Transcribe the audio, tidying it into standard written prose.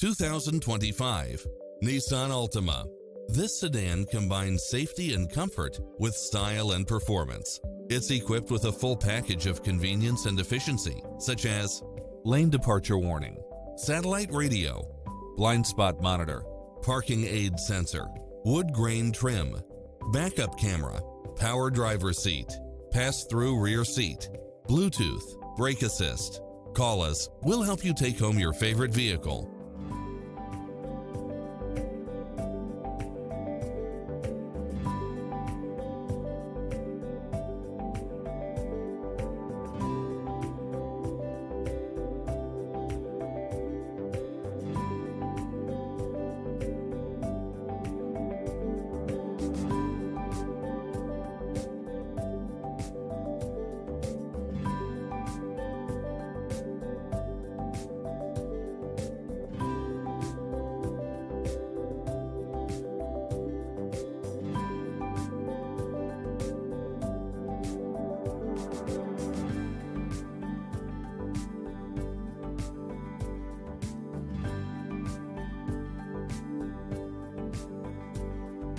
2025 Nissan Altima. This sedan combines safety and comfort with style and performance. It's equipped with a full package of convenience and efficiency, such as lane departure warning, satellite radio, blind spot monitor, parking aid sensor, wood grain trim, backup camera, power driver seat, pass-through rear seat, Bluetooth, brake assist. Call us, we'll help you take home your favorite vehicle.